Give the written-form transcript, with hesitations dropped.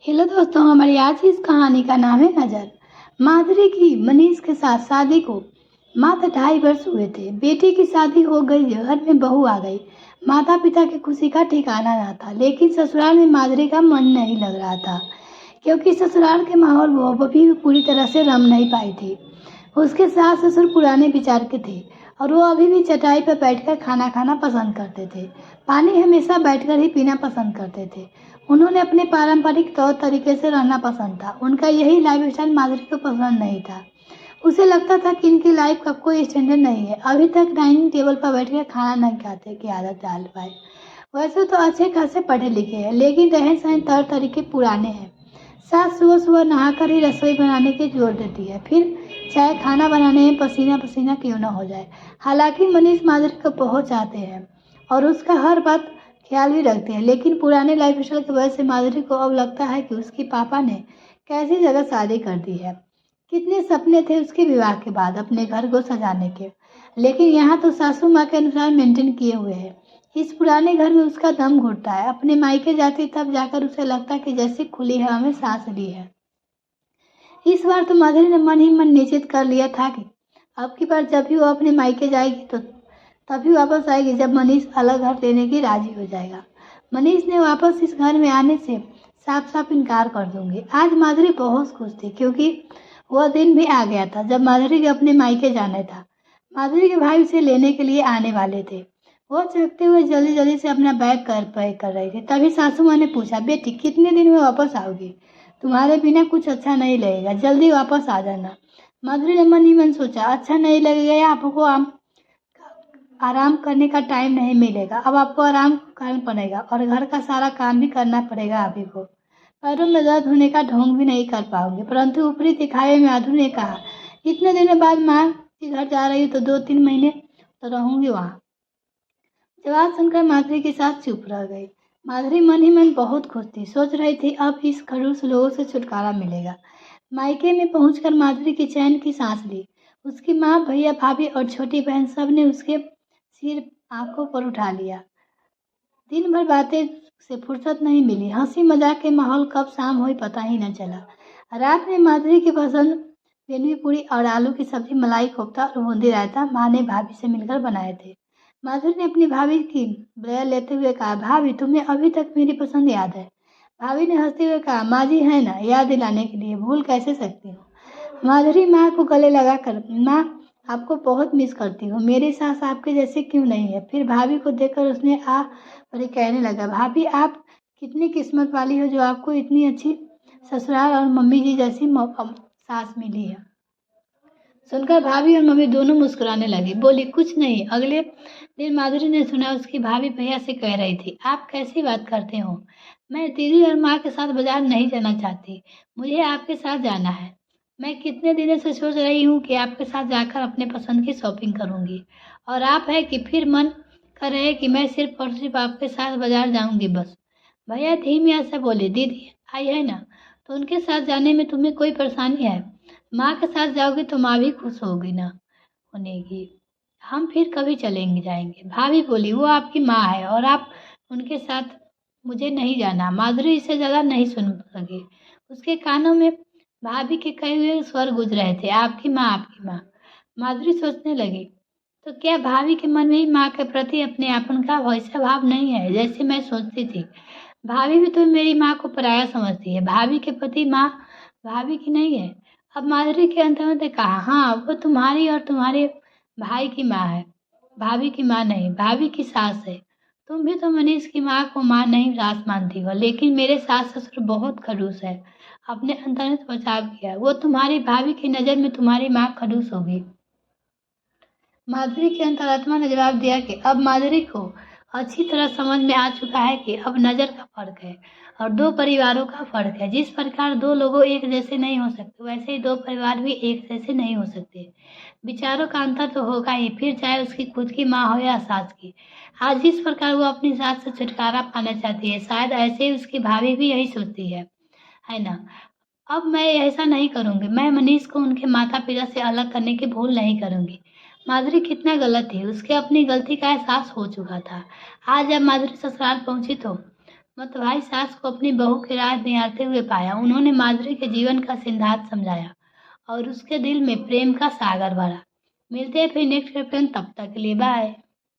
Hello दोस्तों, हमारी आज की इस कहानी का नाम है नज़र। माधुरी की मनीष के साथ शादी को मात्र 2.5 वर्ष हुए थे। बेटी की शादी हो गई, घर में बहू आ गई। माता पिता की खुशी का ठिकाना ना था, लेकिन ससुराल में माधुरी का मन नहीं लग रहा था, क्योंकि ससुराल के माहौल वो अभी भी पूरी तरह से रम नहीं पाई थी। उसके सास ससुर पुराने विचार के थे और वो अभी भी चटाई पर बैठकर खाना खाना पसंद करते थे। पानी हमेशा बैठकर ही पीना पसंद करते थे। उन्होंने अपने पारंपरिक तौर तरीके से रहना पसंद था। उनका यही लाइफ स्टाइल माधुरी को पसंद नहीं था। उसे लगता था कि इनकी लाइफ का कोई स्टैंडर्ड नहीं है, अभी तक डाइनिंग टेबल पर बैठकर खाना नहीं खाते की आदत डाल पाए। वैसे तो अच्छे खासे पढ़े लिखे हैं, लेकिन रहन सहन तौर तरीके पुराने हैं। सास सुबह सुबह नहाकर ही रसोई बनाने की जोर देती है, फिर चाहे खाना बनाने में पसीना पसीना क्यों न हो जाए। हालांकि मनीष माधुरी को बहुत चाहते हैं और उसका हर बात ख्याल भी रखते हैं, लेकिन पुराने लाइफ स्टाइल की वजह से माधुरी को अब लगता है कि उसके पापा ने कैसी जगह शादी कर दी है। कितने सपने थे उसके विवाह के बाद अपने घर को सजाने के, लेकिन यहाँ तो सासू माँ के अनुसार मेंटेन किए हुए है। इस पुराने घर में उसका दम घुटता है। अपने मायके जाती तब जाकर उसे लगता है कि जैसे खुली हवा में सांस ली है। इस बार तो माधुरी ने मन ही मन निश्चित कर लिया था कि अब की बार जब भी वो अपने मायके जाएगी तो तभी वापस आएगी जब मनीष अलग घर लेने की राजी हो जाएगा। मनीष ने वापस इस घर में आने से साफ साफ इनकार कर दूंगी। आज माधुरी बहुत खुश थी, क्योंकि वह दिन भी आ गया था जब माधुरी के अपने मायके जाना था। माधुरी के भाई उसे लेने के लिए आने वाले थे। वो चलते हुए जल्दी जल्दी से अपना बैग पैक कर रही थी। तभी सासू माँ ने पूछा, बेटी कितने दिन में वापस आओगी? तुम्हारे बिना कुछ अच्छा नहीं लगेगा, जल्दी वापस आ जाना। माधुरी ने मन ही मन सोचा, अच्छा नहीं लगेगा या आपको आराम करने का टाइम नहीं मिलेगा। अब आपको आराम करना पड़ेगा और घर का सारा काम भी करना पड़ेगा। अभी को पैरों में दर्द होने का ढोंग भी नहीं कर पाओगे। परंतु ऊपरी दिखावे में माधुरी ने कहा, इतने दिनों बाद माँ के घर जा रही हूँ तो 2-3 महीने तो रहूंगी वहाँ। जवाब सुनकर माधुरी के साथ चुप रह गई। माधुरी मन ही मन बहुत खुश थी, सोच रही थी अब इस खड़ूस लोगों से छुटकारा मिलेगा। मायके में पहुंचकर माधुरी की चैन की सांस ली। उसकी माँ, भैया, भाभी और छोटी बहन सब ने उसके सिर आंखों पर उठा लिया। दिन भर बातें से फुर्सत नहीं मिली। हंसी मजाक के माहौल कब शाम हुई पता ही न चला। रात में माधुरी की पसंद बेलवी पूरी और आलू की सब्जी, मलाई कोफ्ता और बूंदी रायता माँ ने भाभी से मिलकर बनाए थे। माधुरी ने अपनी भाभी की बया लेते हुए कहा, भाभी तुम्हें अभी तक मेरी पसंद याद है? भाभी ने हंसते हुए कहा, माँ जी है ना, याद दिलाने के लिए भूल कैसे सकती हूँ। माधुरी माँ को गले लगाकर, माँ आपको बहुत मिस करती हूँ, मेरी सास आपके जैसे क्यों नहीं है। फिर भाभी को देखकर उसने भरी कहने लगा, भाभी आप कितनी किस्मत वाली हो जो आपको इतनी अच्छी ससुराल और मम्मी जी जैसी सास मिली है। सुनकर भाभी और मम्मी दोनों मुस्कुराने लगी। बोली, कुछ नहीं। अगले दिन माधुरी ने सुना उसकी भाभी भैया से कह रही थी, आप कैसी बात करते हो? मैं दीदी और माँ के साथ बाजार नहीं जाना चाहती, मुझे आपके साथ जाना है। मैं कितने दिनों से सोच रही हूँ कि आपके साथ जाकर अपने पसंद की शॉपिंग करूँगी, और आप है कि फिर मन कर रहे कि मैं सिर्फ और सिर्फ आपके साथ बाजार जाऊँगी बस। भैया धीमी से बोले, दीदी आई है ना, तो उनके साथ जाने में तुम्हें कोई परेशानी है? माँ के साथ जाओगी तो माँ भी खुश होगी ना होनेगी। हम फिर कभी चलेंगे जाएंगे। भाभी बोली, वो आपकी माँ है और आप उनके साथ मुझे नहीं जाना। माधुरी इससे ज़्यादा नहीं सुन सकी। उसके कानों में भाभी के कहे हुए स्वर गूंज रहे थे, आपकी माँ, आपकी माँ। माधुरी सोचने लगी, तो क्या भाभी के मन में ही माँ के प्रति अपने आपन का वैसा भाव नहीं है जैसे मैं सोचती थी? भाभी भी तो मेरी माँ को पराया समझती है। भाभी के प्रति माँ भाभी की नहीं है। अब माधुरी के अंत में कहा, हाँ वो तुम्हारी और तुम्हारे भाई की माँ है, भाभी की माँ नहीं, भाभी की सास है। तुम भी तो मनीष की माँ को माँ नहीं सास मानती हो, लेकिन मेरे सास ससुर बहुत खड़ूस है। अपने अंतर ने बचाव किया, वो तुम्हारी भाभी की नज़र में तुम्हारी माँ खड़ूस होगी। माधुरी की अंतरात्मा ने जवाब दिया कि अब माधुरी को अच्छी तरह समझ में आ चुका है कि अब नज़र का फर्क है और दो परिवारों का फर्क है। जिस प्रकार दो लोगों एक जैसे नहीं हो सकते, वैसे ही दो परिवार भी एक जैसे नहीं हो सकते। विचारों का अंतर तो होगा ही, फिर चाहे उसकी खुद की माँ हो या सास की। आज जिस प्रकार वो अपनी सास से छुटकारा पाना चाहती है, शायद ऐसे ही उसकी भाभी भी यही सोचती है ना? अब मैं ऐसा नहीं करूँगी। मैं मनीष को उनके माता पिता से अलग करने की भूल नहीं करूँगी। माधुरी कितना गलत थी, उसके अपनी गलती का एहसास हो चुका था। आज जब माधुरी ससुराल पहुंची तो मतवाई सास को अपनी बहू की राह निहारते हुए पाया। उन्होंने माधुरी के जीवन का सिद्धांत समझाया और उसके दिल में प्रेम का सागर भरा। मिलते हैं फिर नेक्स्ट फिल्म, तब तक के लिए बाय।